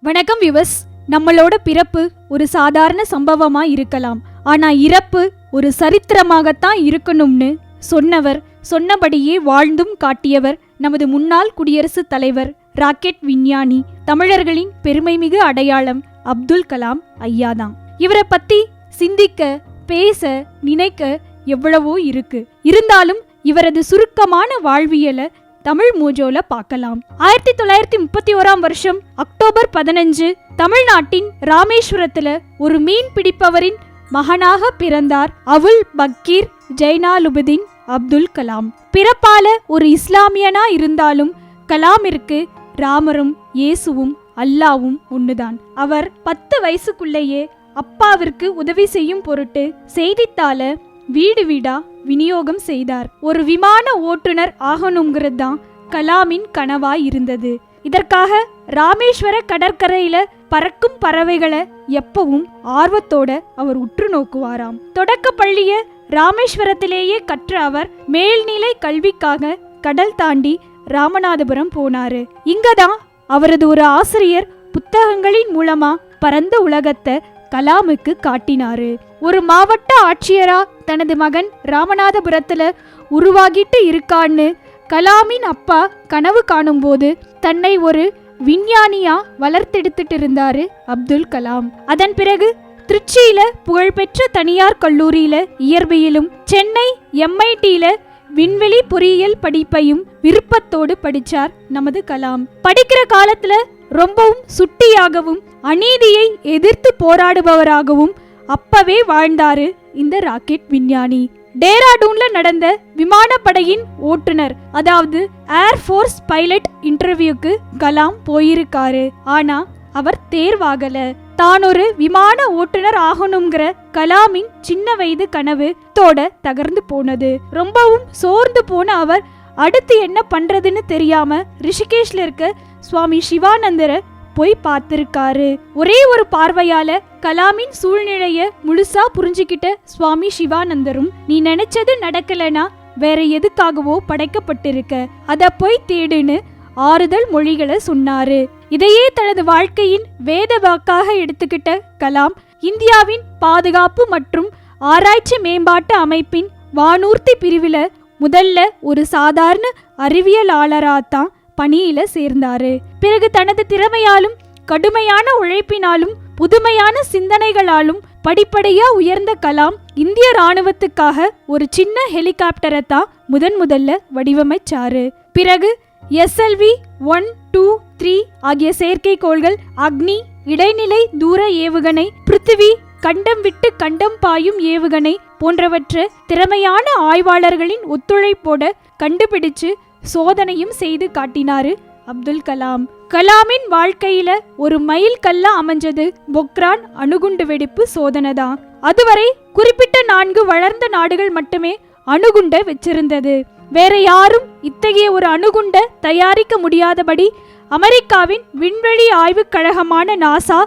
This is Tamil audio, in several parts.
வணக்கம் விவஸ். நம்மளோட பிறப்பு ஒரு சாதாரண சம்பவமா இருக்கலாம், ஆனா இறப்பு ஒரு சரித்திரமாகத்தான் இருக்கணும்னு சொன்னவர், சொன்னபடியே வாழ்ந்தும் காட்டியவர் நமது முன்னாள் குடியரசுத் தலைவர், ராக்கெட் விஞ்ஞானி, தமிழர்களின் பெருமைமிகு அடையாளம் அப்துல் கலாம் ஐயாதான். இவரை பத்தி சிந்திக்க, பேச, நினைக்க எவ்வளவோ இருக்கு. இருந்தாலும் இவரது சுருக்கமான வாழ்வியலை தமிழ் மோஜோல பார்க்கலாம். 1931 அக்டோபர் 15 தமிழ்நாட்டின் ராமேஸ்வரத்துல ஒரு மீன் பிடிப்பவரின் மகனாக பிறந்தார் அவுல் பக்கீர் ஜைனாலுபுதீன் அப்துல் கலாம். பிறப்பால ஒரு இஸ்லாமியனா இருந்தாலும் கலாமிற்கு ராமரும் இயேசுவும் அல்லாவும் ஒண்ணுதான். அவர் 10 வயசுக்குள்ளேயே அப்பாவிற்கு உதவி செய்யும் பொருட்டு செய்தித்தாள வீடு வீடா விநியோகம் செய்தார். ஒரு விமான ஓட்டுநர் ஆகணுங்கிறது தான் கலாமின் கனவாய் இருந்தது. இதற்காக ராமேஸ்வர கடற்கரையில பறக்கும் பறவைகளை எப்பவும் ஆர்வத்தோட அவர் உற்று நோக்குவாராம். தொடக்க பள்ளிய ராமேஸ்வரத்திலேயே கற்ற அவர் மேல்நிலை கல்விக்காக கடல் தாண்டி ராமநாதபுரம் போனாரு. இங்கதான் அவரது ஒரு ஆசிரியர் புத்தகங்களின் மூலமா பரந்த உலகத்தை கலாமுக்கு காட்டினாரு. ஒரு மாவட்ட ஆட்சியரா தனது மகன் ராமநாதபுரத்துல உருவாகிட்டு இருக்கான்னு கலாமின் அப்பா கனவு காணும் போது தன்னை ஒரு விஞ்ஞானியா வளர்த்தெடுத்துட்டு இருந்தாரு அப்துல் கலாம். அதன் பிறகு திருச்சியில புகழ்பெற்ற தனியார் கல்லூரியில இயற்பியலும், சென்னை MITல விண்வெளி பொறியியல் படிப்பையும் விருப்பத்தோடு படிச்சார் நமது கலாம். படிக்கிற காலத்துல ரொம்பவும் சுட்டியாகவும் அநீதியை எதிர்த்து போராடுபவராகவும் அப்பவே வாழ்ந்தாரு இந்த ராக்கெட் விஞ்ஞானி. டேராடூன்ல நடந்த விமானப்படையின் ஓட்டுநர், அதாவது ஏர்ஃபோர்ஸ் பைலட் இன்டர்வியூக்கு கலாம் போயிருக்காரு. ஆனா அவர் தேர்வாகல. தான் ஒரு விமான ஓட்டுநர் ஆகணுங்கிற கலாமின் சின்ன வயது கனவு தோட தகர்ந்து போனது. ரொம்பவும் சோர்ந்து போன அவர் அடுத்து என்ன பண்றதுன்னு தெரியாம ரிஷிகேஷ்ல இருக்க சுவாமி சிவானந்தரை போய் பார்த்திருக்காரு. ஒரே ஒரு பார்வையால கலாமின் சூழ்நிலைய முழுசா புரிஞ்சுக்கிட்ட சுவாமி சிவானந்தரும், நீ நினைச்சது நடக்கலனா வேற எதுக்காகவோ படைக்கப்பட்டிருக்க, அத போய் தேடுன்னு ஆறுதல் மொழிகளை சொன்னாரு. இதையே தனது வாழ்க்கையின் வேத வாக்காக எடுத்துக்கிட்ட கலாம் இந்தியாவின் பாதுகாப்பு மற்றும் ஆராய்ச்சி மேம்பாட்டு அமைப்பின் வானூர்தி பிரிவுல முதல்ல ஒரு சாதாரண அறிவியலாளராத்தான் பணியில சேர்ந்தாரு. பிறகு தனது திறமையாலும் கடுமையான உழைப்பினாலும் புதுமையான சிந்தனைகளாலும் படிப்படியா உயர்ந்த கலாம் இந்திய ராணுவத்துக்காக ஒரு சின்ன ஹெலிகாப்டரை தான் முதல்ல வடிவமைச்சாரு. பிறகு SLV-1, 2, 3 ஆகிய செயற்கைக்கோள்கள், அக்னி இடைநிலை தூர ஏவுகணை, பிருத்திவி கண்டம் விட்டு கண்டம் பாயும் ஏவுகணை போன்றவற்றை திறமையான ஆய்வாளர்களின் ஒத்துழைப்போட கண்டுபிடிச்சு சோதனையும் செய்து காட்டினாரு அப்துல் கலாம். கலாமின் வாழ்க்கையில ஒரு மைல் கல்லா அமைஞ்சது பொக்ரான் அணுகுண்டு வெடிப்பு சோதனை தான். அதுவரை குறிப்பிட்ட 4 வளர்ந்த நாடுகள் மட்டுமே அணுகுண்ட வச்சிருந்தது. வேற யாரும் இத்தகைய ஒரு அணுகுண்ட தயாரிக்க முடியாதபடி அமெரிக்காவின் விண்வெளி ஆய்வுக் கழகமான நாசா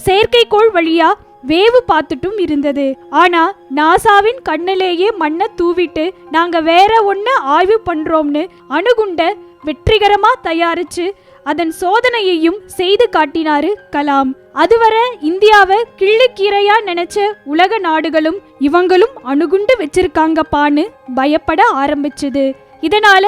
செயற்கைக்கோள் வழியா வேவு பார்த்துட்டும் இருந்தது. ஆனா நாசாவின் கண்ணிலேயே மண்ணை தூவிட்டு நாங்க வேற ஒண்ணு ஆய்வு பண்றோம்னு அணுகுண்ட வெற்றிகரமா தயாரிச்சு அதன் சோதனையையும் செய்து காட்டினாரு கலாம். அதுவரை இந்தியாவை கிள்ளுக்கீரையா நினைச்ச உலக நாடுகளும் இவங்களும் அணுகுண்டு வச்சிருக்காங்கப்பான்னு பயப்பட ஆரம்பிச்சது. இதனால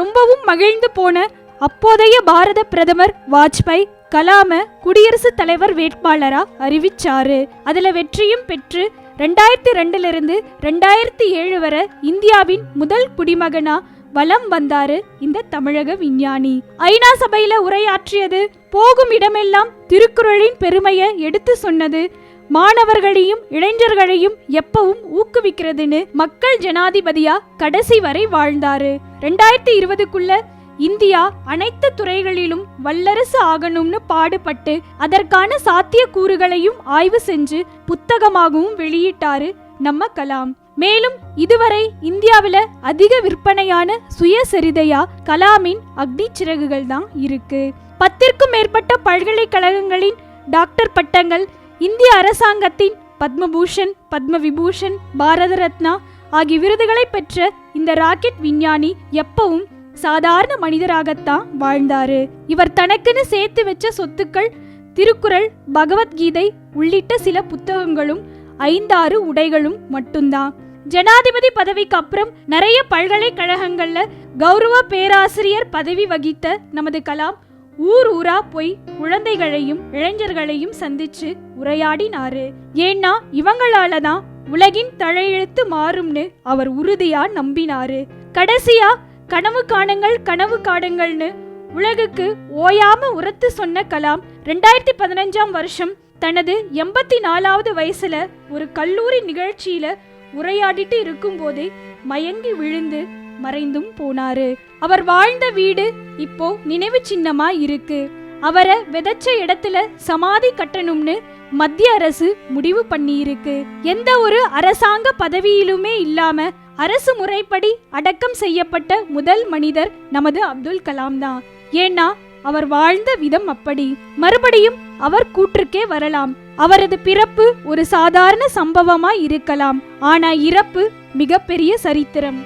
ரொம்பவும் மகிழ்ந்து போன அப்போதைய பாரத பிரதமர் வாஜ்பாய் கலாம குடியரசுத் தலைவர் வேட்பாளரா அறிவிச்சாரு. அதுல வெற்றியும் பெற்று 2002 2007 வரை இந்தியாவின் முதல் குடிமகனா வலம் வந்தாரு இந்த தமிழக விஞ்ஞானி. ஐநா சபையில உரையாற்றியது, போகும் இடமெல்லாம் திருக்குறளின் பெருமையை எடுத்து சொன்னது, மாணவர்களையும் இளைஞர்களையும் எப்பவும் ஊக்குவிக்கிறதுன்னு மக்கள் ஜனாதிபதியா கடைசி வரை வாழ்ந்தாரு. 2020க்குள்ள இந்தியா அனைத்து துறைகளிலும் வல்லரசு ஆகணும்னு பாடுபட்டு அதற்கான சாத்திய கூறுகளையும் ஆய்வு செஞ்சு புத்தகமாகவும் வெளியிட்டாரு நம்ம கலாம். மேலும் இதுவரை இந்தியாவில அதிக விற்பனையான சுயசரிதையா கலாமின் அக்னி சிறகுகள் தான் இருக்கு. 10க்கும் மேற்பட்ட பல்கலைக்கழகங்களின் டாக்டர் பட்டங்கள், இந்திய அரசாங்கத்தின் பத்மபூஷன், பத்மவிபூஷன், பாரத ரத்னா ஆகிய விருதுகளை பெற்ற இந்த ராக்கெட் விஞ்ஞானி எப்பவும் சாதாரண மனிதராகத்தான் வாழ்ந்தாரு. இவர் தனக்குன்னு சேர்த்து வச்ச சொத்துக்கள் திருக்குறள், பகவத்கீதை உள்ளிட்ட சில புத்தகங்களும் 5-6 உடைகளும் மட்டும்தான். ஜனாதிபதி பதவிக்கு அப்புறம் நிறைய பல்கலைக்கழகங்கள்ல கௌரவ பேராசிரியர் பதவி வகித்த நமது கலாம் ஊர் ஊரா போய் குழந்தைகளையும் இளைஞர்களையும் சந்திச்சு உரையாடினாரு. ஏன்னா இவங்களாலதான் உலகின் தலையெழுத்து மாறும்னு அவர் உறுதியா நம்பினாரு. கடைசியா கனவு காணுங்கள், கனவு காடுங்கள்னு உலகுக்கு ஓயாம உரத்து சொன்ன கலாம் 2015ஆம் வருஷம் தனது 84வது வயசுல ஒரு கல்லூரி நிகழ்ச்சியில உரையாடிட்டு இருக்கும் போதே மயங்கி விழுந்து மறைந்தும் போனாரு. அவர் வாழ்ந்த வீடு இப்போ நினைவு சின்னமா இருக்கு. அவரை விதைச்ச இடத்துல சமாதி கட்டணும்னு மத்திய அரசு முடிவு பண்ணி இருக்கு. எந்த ஒரு அரசாங்க பதவியிலுமே இல்லாம அரசு முறைப்படி அடக்கம் செய்யப்பட்ட முதல் மனிதர் நமது அப்துல் கலாம் தான். ஏன்னா அவர் வாழ்ந்த விதம் அப்படி. மறுபடியும் அவர் கூற்றுக்கே வரலாம். அவரது பிறப்பு ஒரு சாதாரண சம்பவமா இருக்கலாம், ஆனா இறப்பு மிகப்பெரிய சரித்திரம்.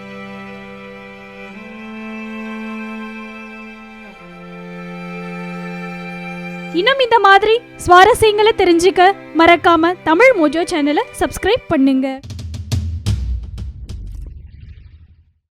இன்னும் இந்த மாதிரி சுவாரஸ்யங்களை தெரிஞ்சுக்க மறக்காம தமிழ் மோஜோ சேனலை சப்ஸ்கிரைப் பண்ணுங்க.